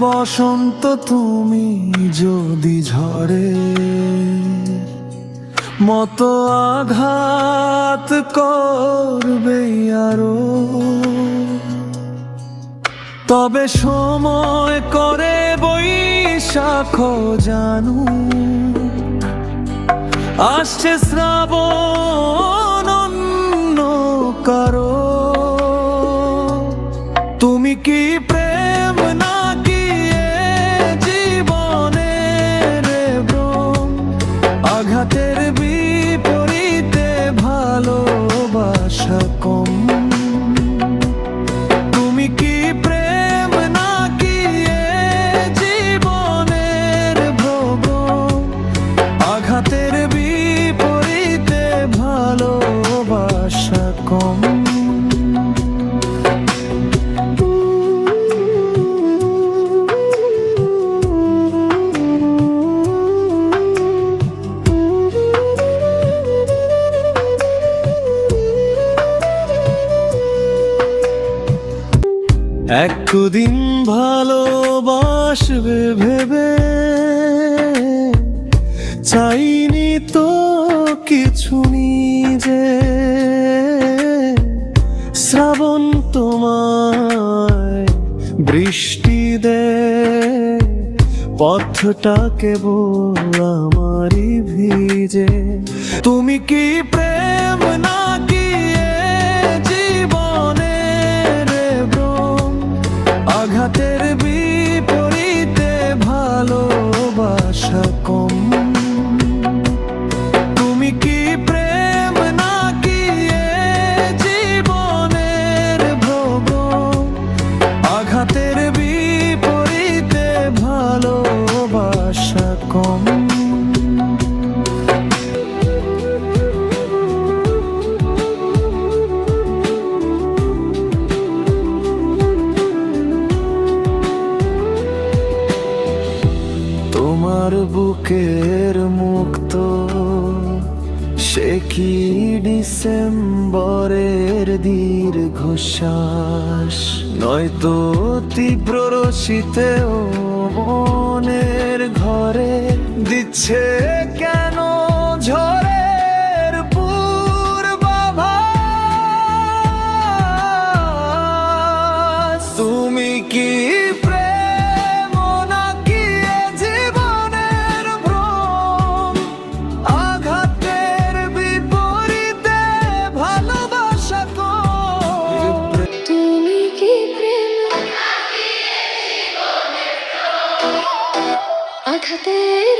বসন্ত তুমি যদি ঝরে মতো আঘাত করবে আরো, তবে সময় করে বৈশাখ জানু আসছে শ্রাবণ অন্য কারো। তুমি কি প্রেম নাকি এ জীবনের ভ্রম, আঘাতের বিপরীতে ভালোবাসা কম? তুমি কি প্রেম নাকি এ জীবনের ভ্রম, আঘাতের বিপরীতে ভালোবাসা কম? একদিন ভালোবাসবে ভেবে চাইনি তো কিছু নিজে, শ্রাবণ তোমায় বৃষ্টি দে, পথটা কেবল আমারই ভিজে। তুমি কি প্রেম নাকি এ জীবনের ভ্রম, আঘাতের বিপরীতে ভালোবাসা কম? তুমি কি প্রেম নাকি এ জীবনের ভ্রম, আঘাতের বিপরীতে ভালোবাসা কম? তোমার বুকের মুক্ত সে কি ডিসেম্বরের দীর্ঘশ্বাস, নয়তো তীব্র রশিতেও মনের ঘরে দিচ্ছে কেন ঝড়ের পূর্বাভাস? তুমি কি আঘাতের